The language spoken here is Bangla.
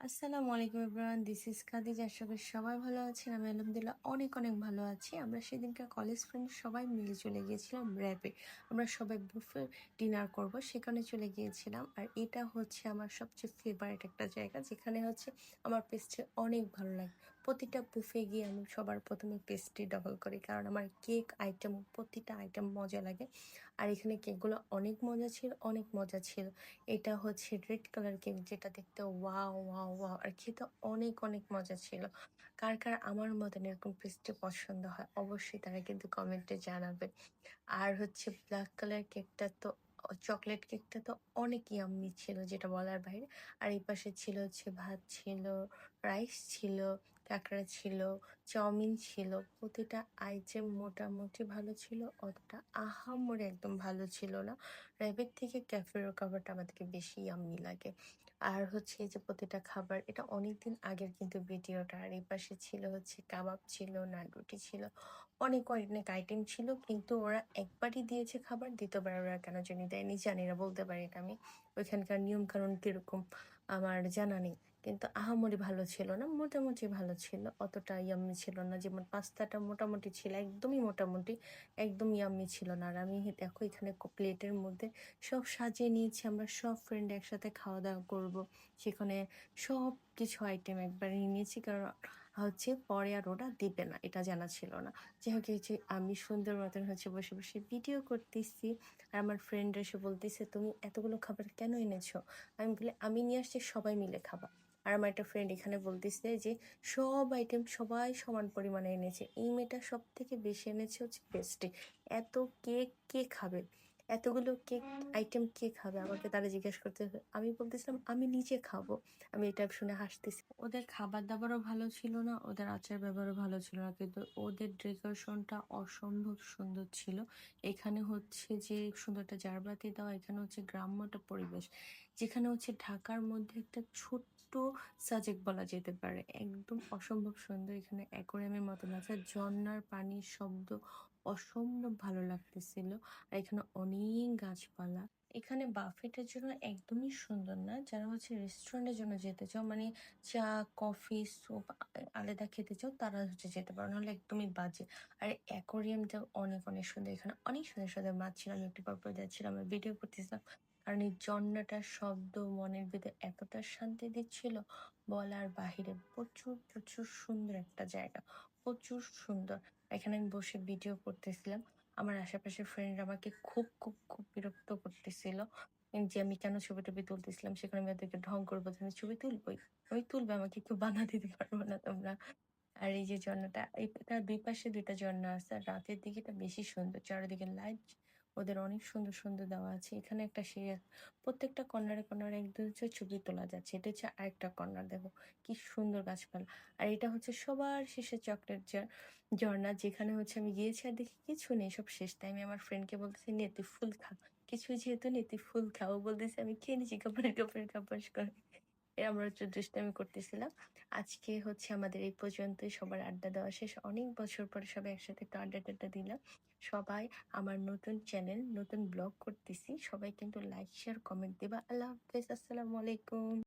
আসসালামু আলাইকুম এভরিওয়ান, দিস ইজ খাদিজা। আশা করি সবাই ভালো আছেন। আমি আলহামদুলিল্লাহ অনেক অনেক ভালো আছি। আমরা সেদিনকার কলেজ ফ্রেন্ড সবাই মিলে চলে গিয়েছিলাম র্যাবে। আমরা সবাই বুফে ডিনার করব, সেখানে চলে গিয়েছিলাম। আর এটা হচ্ছে আমার সবচেয়ে ফেভারিট একটা জায়গা, যেখানে হচ্ছে আমার পেস্ট্রি অনেক ভালো লাগে। প্রতিটা বুফে গিয়ে আমি সবার প্রথমে পেস্ট্রি ডাবল করি, কারণ আমার কেক আইটেম প্রতিটা আইটেম মজা লাগে। আর এখানে কেকগুলো অনেক মজা ছিল, অনেক মজা ছিল। এটা হচ্ছে রেড কালার কেক, যেটা দেখতে ওয়াও ওয়াও ওয়াও, আর খেতে অনেক অনেক মজা ছিল। কার কার আমার মতন এরকম পেস্ট্রি পছন্দ হয় অবশ্যই তারা কিন্তু কমেন্টে জানাবে। আর হচ্ছে ব্ল্যাক কালার কেকটা তো, চকলেট কেকটা তো অনেক ইয়াম্মি ছিল, যেটা বলার বাইরে। আর এই পাশে ছিল হচ্ছে ভাত ছিল, রাইস ছিল, কাঁকড়া ছিল, চাউমিন ছিল। প্রতিটা আইটেম মোটামুটি ভালো ছিল, অতটা আহামরি একদম ভালো ছিল না। র্যাবের থেকে ক্যাফের খাবারটা আমাদেরকে বেশি ইয়াম্মি লাগে। আর হচ্ছে এই যে প্রতিটা খাবার, এটা অনেকদিন আগের কিন্তু ভিডিওটা। আর এই পাশে ছিল হচ্ছে কাবাব ছিল, নান রুটি ছিল, অনেক অনেক আইটেম ছিল। কিন্তু ওরা একবারই দিয়েছে খাবার, দ্বিতীয়বার ওরা কেন জানি দেয়নি, জানি না, বলতে পারি না আমি। ওইখানকার নিয়ম কানুন কিরকম আমার জানা নেই। কিন্তু আহামরি ভালো ছিল না, মোটামুটি ভালো ছিল, অতটা ইয়াম্মি ছিল না। যেমন পাস্তাটা মোটামুটি ছিল, একদমই মোটামুটি, একদম ইয়াম্মি ছিল না। আর আমি দেখো এখানে প্লেটের মধ্যে সব সাজিয়ে নিয়েছি, আমরা সব ফ্রেন্ড একসাথে খাওয়া দাওয়া করব। সেখানে সব কিছু আইটেম একবারে নিয়েছি, কারণ হচ্ছে পরে আর ওরা দিবে না, এটা জানা ছিল না। যাই হোক, এই যে আমি সুন্দর মতন হচ্ছে বসে বসে ভিডিও করতেছি, আর আমার ফ্রেন্ড এসে বলতেছে তুমি এতগুলো খাবার কেন এনেছো। আমি বলি আমি নিয়ে আসছি, সবাই মিলে খাবা। আর আমার একটা ফ্রেন্ড এখানে বলতেছে যে সব আইটেম সবাই সমান পরিমাণে এনেছে, এই মেয়েটা সব থেকে বেশি এনেছে হচ্ছে পেস্ট্রি। এত কেক কে খাবে, এতগুলো কেক আইটেম কে খাবে, আমাকে তারা জিজ্ঞেস করতে। আমি বলতেছিলাম আমি নিজে খাবো। আমি এটা শুনে হাসতেছি। ওদের খাবার দাবারও ভালো ছিল না, ওদের আচার ব্যবহারও ভালো ছিল না, কিন্তু ওদের ডেকোরেশনটা অসম্ভব সুন্দর ছিল। এখানে হচ্ছে যে সুন্দর একটা জারবাতি দেওয়া, এখানে হচ্ছে গ্রাম্য একটা পরিবেশ, যেখানে হচ্ছে ঢাকার মধ্যে একটা ছোট্ট সাজেক বলা যেতে পারে, একদম অসম্ভব সুন্দর। এখানে অ্যাকোয়ারিয়ামের মতন আছে, ঝর্ণার পানির শব্দ অসম্ভব ভালো লাগতেছিল। আর এখানে অনেক গাছপালা। এখানে বাফেটের জন্য একদমই সুন্দর না, যারা হচ্ছে রেস্টুরেন্টের জন্য যেতে চাও, মানে চা, কফি, স্যুপ আলাদা খেতে চাও, তারা হচ্ছে যেতে পারো, নাহলে একদমই বাজে। আর অ্যাকোরিয়ামটা অনেক অনেক সুন্দর, এখানে অনেক সুন্দর সুন্দর মাছ ছিল। আমি একটু পরপর যাচ্ছিলাম, আমি ভিডিও করতেছিলাম, কারণ এই ঝর্ণাটার শব্দ মনের ভিতরে এতটা শান্তি দিচ্ছিল, বলার বাহিরে। প্রচুর প্রচুর সুন্দর একটা জায়গা, প্রচুর সুন্দর। এখানে আমি বসে ভিডিও করতেছিলাম, আমার আশেপাশের ফ্রেন্ড আমাকে খুব খুব খুব বিরক্ত করতেছিল যে আমি কেন ছবি টবি তুলতেছিলাম। সেখানে আমি ওদেরকে ঢং করবো যে আমি ছবি তুলবোই, আমি তুলবে, আমাকে কেউ বাধা দিতে পারবো না তোমরা। আর এই যে ঝর্ণাটা, এই তার দুই পাশে দুইটা ঝর্ণা আছে, আর রাতের দিকে এটা বেশি সুন্দর, চারিদিকে লাইট ওদের অনেক সুন্দর সুন্দর দেওয়া আছে। এখানে একটা সিঁড়ি আছে, প্রত্যেকটা কর্নারে কর্নারে এক দুই ছবি তোলা যাচ্ছে। এটা হচ্ছে আরেকটা কর্নার, দেখো কি সুন্দর গাছপালা। আর এটা হচ্ছে সবার শেষে চকলেট ঝর্ণা, যেখানে হচ্ছে আমি গিয়েছি আর দেখি কিছু নেই, সব শেষ। তাই আমি আমার ফ্রেন্ডকে বলতেছি নে তুই ফুল খা, কিছু যেহেতু নেই তুই ফুল খাও, বলতেছি আমি খেয়ে নিচ্ছি কাপড় কাপড় কাপড় করে। আমরা হচ্ছে দুষ্টামি করতেছিলাম। আজকে হচ্ছে আমাদের এই পর্যন্তই, সবার আড্ডা দেওয়া শেষ, অনেক বছর পরে সবাই একসাথে একটু আড্ডা টাড্ডা দিলাম। সবাই আমার নতুন চ্যানেল, নতুন ব্লগ করতেছি, সবাই কিন্তু লাইক শেয়ার কমেন্ট দিবা। আল্লাহ হাফেজ, আসসালামু আলাইকুম।